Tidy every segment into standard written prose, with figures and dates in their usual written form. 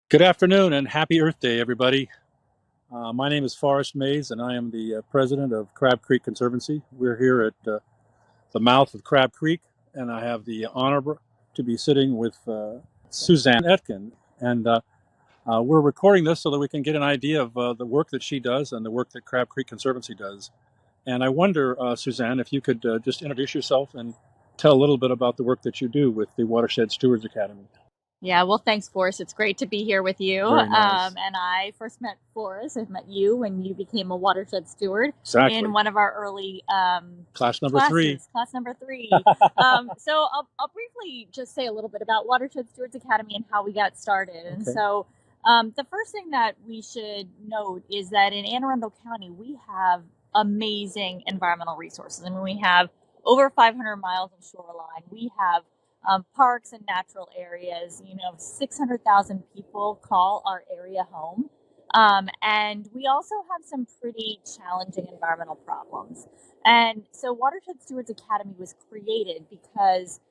Good afternoon and happy Earth Day, everybody. My name is Forrest Mays, and I am the president of Crab Creek Conservancy. We're here at the mouth of Crab Creek, and I have the honor to be sitting with Suzanne Etgan. And we're recording this so that we can get an idea of the work that she does and the work that Crab Creek Conservancy does. And I wonder, Suzanne, if you could just introduce yourself and tell a little bit about the work that you do with the Watershed Stewards Academy. Yeah, well, thanks, Forrest. It's great to be here with you. Very nice. And I first met Forrest. I met you when you became a watershed steward Exactly. in one of our early Class number classes, three. class number 3. So I'll briefly just say a little bit about Watershed Stewards Academy and how we got started. And Okay. so the first thing that we should note is that in Anne Arundel County, we have amazing environmental resources. I mean, we have over 500 miles of shoreline. We have parks and natural areas. 600,000 people call our area home. And we also have some pretty challenging environmental problems. And so Watershed Stewards Academy was created because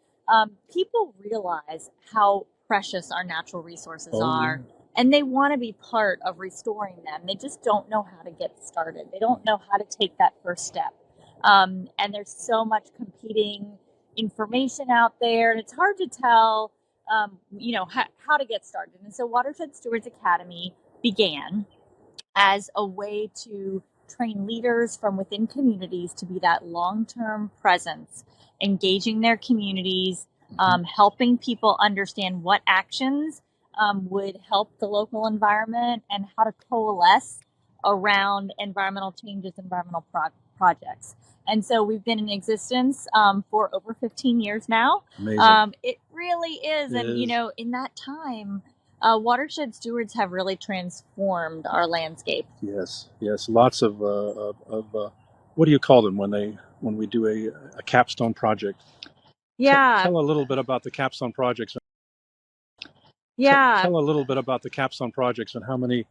people realize how precious our natural resources are. Yeah. And they want to be part of restoring them. They just don't know how to get started. They don't know how to take that first step. And there's so much competing information out there, and it's hard to tell, how to get started. And so Watershed Stewards Academy began as a way to train leaders from within communities to be that long-term presence, engaging their communities, helping people understand what actions would help the local environment and how to coalesce around environmental changes, environmental projects. And so we've been in existence for over 15 years now. Amazing. It really is. It And, is. in that time, watershed stewards have really transformed our landscape. Yes, yes. Lots of what do you call them when we do a capstone project? Yeah. Tell a little bit about the capstone projects. Yeah. Tell a little bit about the capstone projects and how many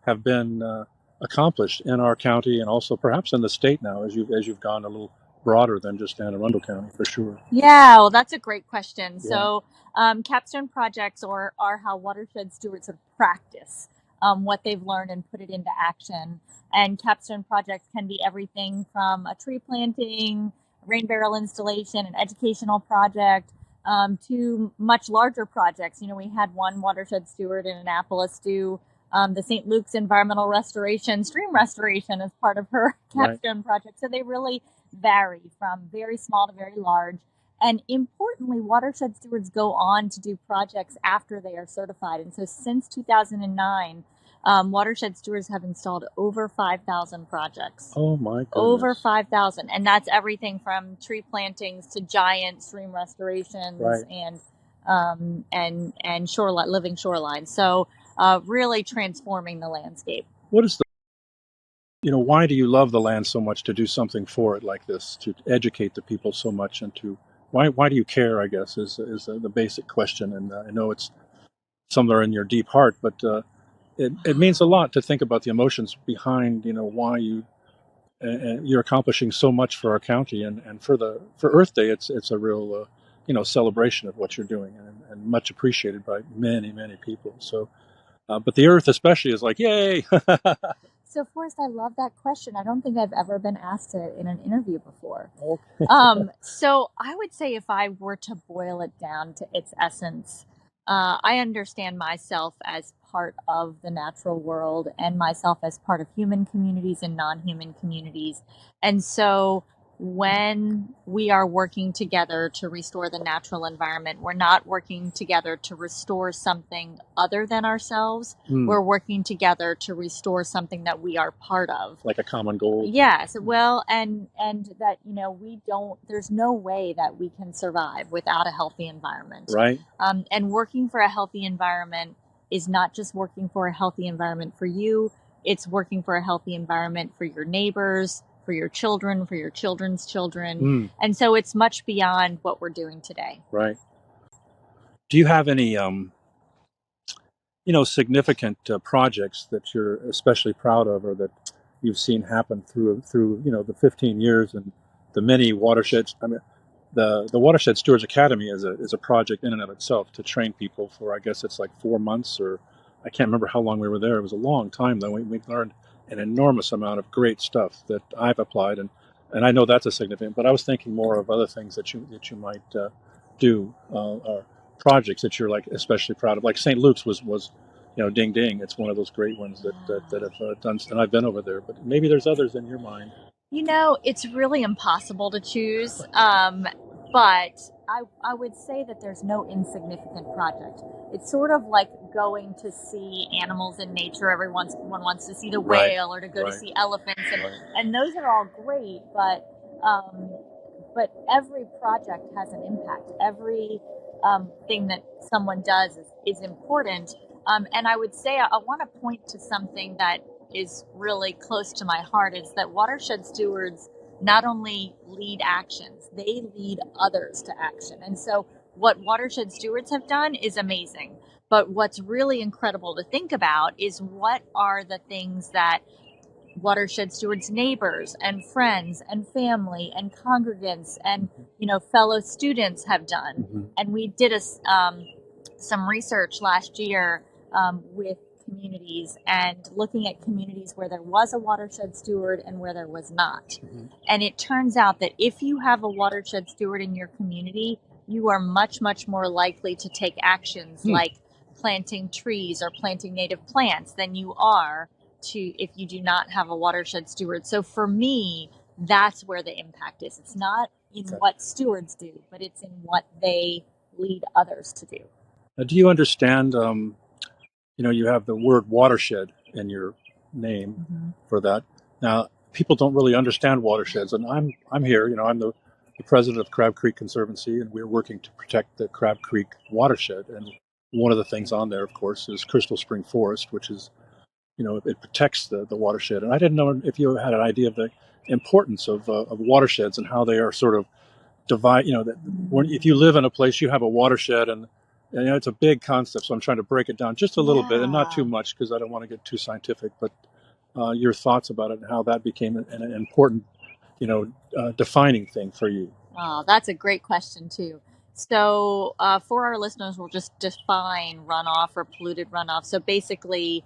have been accomplished in our county and also perhaps in the state now as you've gone a little broader than just Anne Arundel County for sure. Yeah, well, that's a great question. Yeah. So, capstone projects are how watershed stewards sort of practice what they've learned and put it into action. And capstone projects can be everything from a tree planting, rain barrel installation, an educational project, to much larger projects. We had one watershed steward in Annapolis do the St. Luke's environmental restoration, stream restoration as part of her capstone project. So they really vary from very small to very large. And importantly, watershed stewards go on to do projects after they are certified. And so since 2009, watershed stewards have installed over 5,000 projects. Oh my goodness. Over 5,000. And that's everything from tree plantings to giant stream restorations and shoreline, living shoreline. So really transforming the landscape. What is why do you love the land so much to do something for it like this, to educate the people so much, and to why do you care, I guess, is the basic question. And I know it's somewhere in your deep heart, but it means a lot to think about the emotions behind, why you're accomplishing so much for our county, and for Earth Day, it's a real, celebration of what you're doing, and much appreciated by many, many people. So, but the Earth especially is like, yay! So, Forrest, I love that question. I don't think I've ever been asked it in an interview before. Okay. So I would say if I were to boil it down to its essence, I understand myself as part of the natural world and myself as part of human communities and non-human communities. And so when we are working together to restore the natural environment, we're not working together to restore something other than ourselves. We're working together to restore something that we are part of. Like a common goal. Yes. Well, and that, there's no way that we can survive without a healthy environment. Right. And working for a healthy environment is not just working for a healthy environment for you, it's working for a healthy environment for your neighbors, for your children, for your children's children. And so it's much beyond what we're doing today. Right. Do you have any, significant projects that you're especially proud of, or that you've seen happen through the 15 years and the many watersheds? I mean, the Watershed Stewards Academy is a project in and of itself to train people for, I guess it's like 4 months or I can't remember how long we were there. It was a long time though. We learned an enormous amount of great stuff that I've applied, and I know that's a significant. But I was thinking more of other things that you might do, or projects that you're like especially proud of. Like St. Luke's was ding ding. It's one of those great ones that have done, and I've been over there. But maybe there's others in your mind. It's really impossible to choose, but I would say that there's no insignificant project. It's sort of like going to see animals in nature. Everyone wants to see the Right. whale or to go to Right. see elephants, Right. and those are all great, but every project has an impact. Every thing that someone does is important. And I would say I want to point to something that is really close to my heart, is that watershed stewards not only lead actions, they lead others to action. And so what watershed stewards have done is amazing. But what's really incredible to think about is what are the things that watershed stewards' neighbors and friends and family and congregants and fellow students have done. Mm-hmm. And we did some research last year with communities and looking at communities where there was a watershed steward and where there was not. Mm-hmm. And it turns out that if you have a watershed steward in your community, you are much, much more likely to take actions like planting trees or planting native plants than you are if you do not have a watershed steward. So for me, that's where the impact is. It's not in what stewards do, but it's in what they lead others to do. Do you understand? You have the word watershed in your name for that. Now, people don't really understand watersheds, and I'm here. I'm the president of Crab Creek Conservancy, and we're working to protect the Crab Creek watershed. And one of the things on there, of course, is Crystal Spring Forest, which is it protects the watershed. And I didn't know if you had an idea of the importance of watersheds and how they are sort of divide. If you live in a place, you have a watershed, and it's a big concept. So I'm trying to break it down just a little bit, and not too much because I don't want to get too scientific. But your thoughts about it and how that became an important, defining thing for you. Oh, that's a great question too. So for our listeners, we'll just define runoff or polluted runoff. So basically,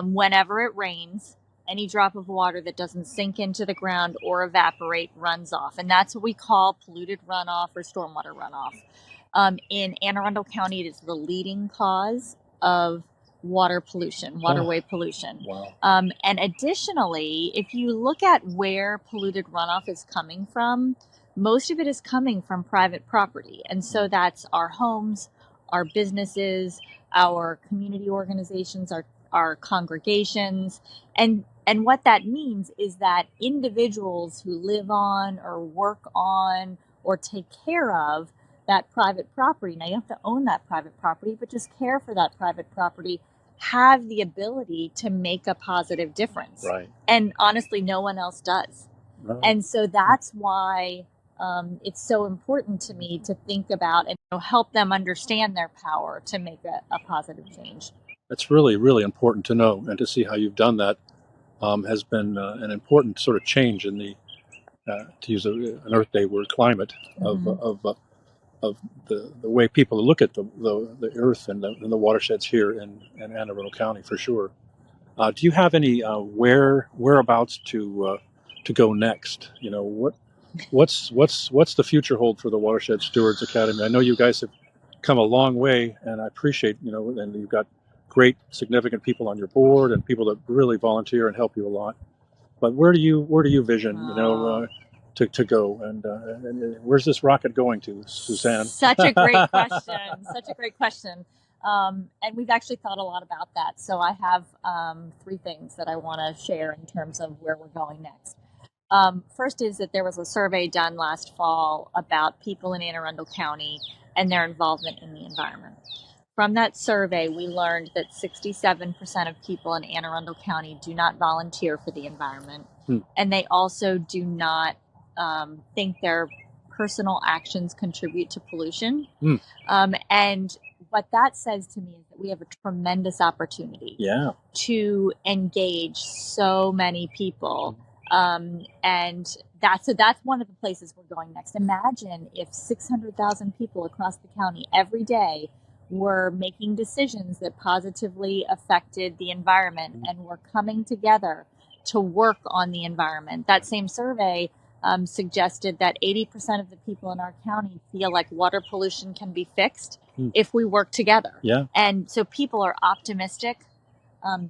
whenever it rains, any drop of water that doesn't sink into the ground or evaporate runs off. And that's what we call polluted runoff or stormwater runoff. In Anne Arundel County, it is the leading cause of water pollution, waterway pollution. Wow. And additionally, if you look at where polluted runoff is coming from, most of it is coming from private property. And so that's our homes, our businesses, our community organizations, our congregations. And what that means is that individuals who live on or work on or take care of that private property, now you have to own that private property, but just care for that private property, have the ability to make a positive difference. Right. And honestly, no one else does. Right. And so that's why it's so important to me to think about and help them understand their power to make a positive change. That's really, really important to know, and to see how you've done that has been an important sort of change in the, to use an Earth Day word, climate of the way people look at the Earth and the watersheds here in Anne Arundel County, for sure. Do you have any whereabouts to go next? What's the future hold for the Watershed Stewards Academy? I know you guys have come a long way, and I appreciate and you've got great significant people on your board and people that really volunteer and help you a lot. But where do you vision to go, and where's this rocket going to, Suzanne? Such a great question. Such a great question. And we've actually thought a lot about that. So I have 3 things that I want to share in terms of where we're going next. First is that there was a survey done last fall about people in Anne Arundel County and their involvement in the environment. From that survey, we learned that 67% of people in Anne Arundel County do not volunteer for the environment. And they also do not think their personal actions contribute to pollution. And what that says to me is that we have a tremendous opportunity to engage so many people. And that's one of the places we're going next. Imagine if 600,000 people across the county every day were making decisions that positively affected the environment and were coming together to work on the environment. That same survey suggested that 80% of the people in our county feel like water pollution can be fixed if we work together. Yeah. And so people are optimistic.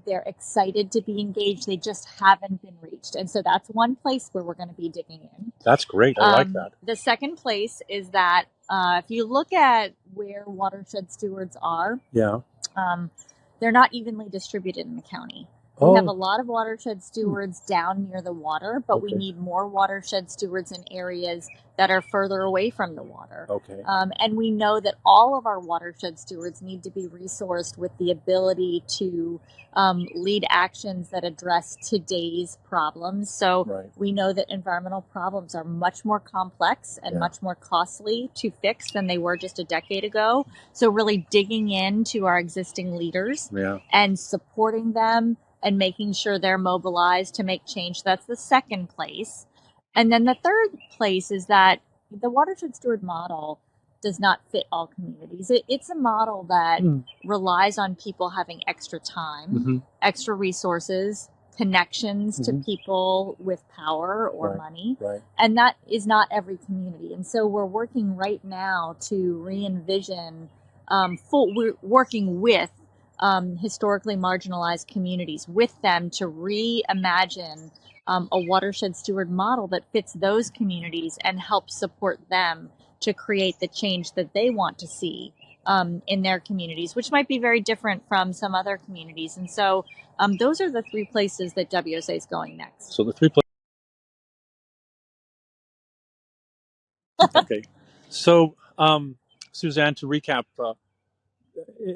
They're excited to be engaged. They just haven't been reached. And so that's one place where we're going to be digging in. That's great. I like that. The second place is that if you look at where watershed stewards are, they're not evenly distributed in the county. We have a lot of watershed stewards down near the water, but we need more watershed stewards in areas that are further away from the water. And we know that all of our watershed stewards need to be resourced with the ability to lead actions that address today's problems. So we know that environmental problems are much more complex and much more costly to fix than they were just a decade ago. So really digging into our existing leaders and supporting them and making sure they're mobilized to make change. That's the second place. And then the third place is that the watershed steward model does not fit all communities. It's a model that relies on people having extra time, extra resources, connections to people with power or money. And that is not every community. And so we're working right now to re-envision, we're working with historically marginalized communities, with them to reimagine a watershed steward model that fits those communities and helps support them to create the change that they want to see in their communities, which might be very different from some other communities. And so those are the three places that WSA is going next. So the three places. Okay. So, Suzanne, to recap,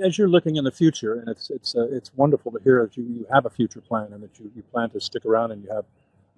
as you're looking in the future, and it's wonderful to hear that you have a future plan and that you plan to stick around and you have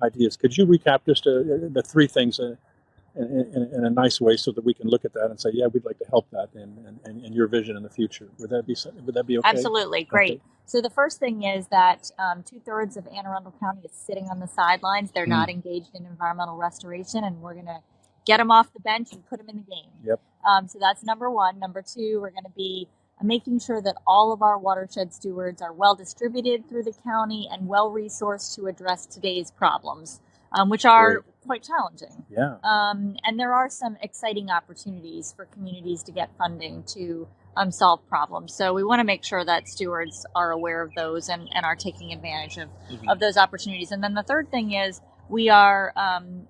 ideas. Could you recap just the three things in a nice way so that we can look at that and say, yeah, we'd like to help that in your vision in the future? Would that be okay? Absolutely. Great. Okay. So the first thing is that 2/3 of Anne Arundel County is sitting on the sidelines. They're not engaged in environmental restoration, and we're going to get them off the bench and put them in the game. So that's number one. Number two, we're going to be making sure that all of our watershed stewards are well distributed through the county and well resourced to address today's problems, which are quite challenging. And there are some exciting opportunities for communities to get funding to solve problems. So we want to make sure that stewards are aware of those and are taking advantage of those opportunities. And then the third thing is we are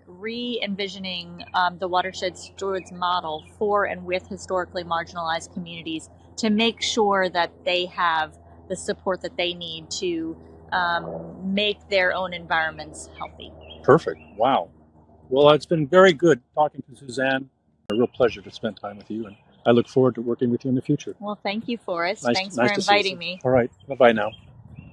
re-envisioning the watershed stewards model for and with historically marginalized communities to make sure that they have the support that they need to make their own environments healthy. Perfect. Wow. Well, it's been very good talking to Suzanne. A real pleasure to spend time with you, and I look forward to working with you in the future. Well, thank you, Forrest. Thanks for inviting me. All right. Bye-bye now.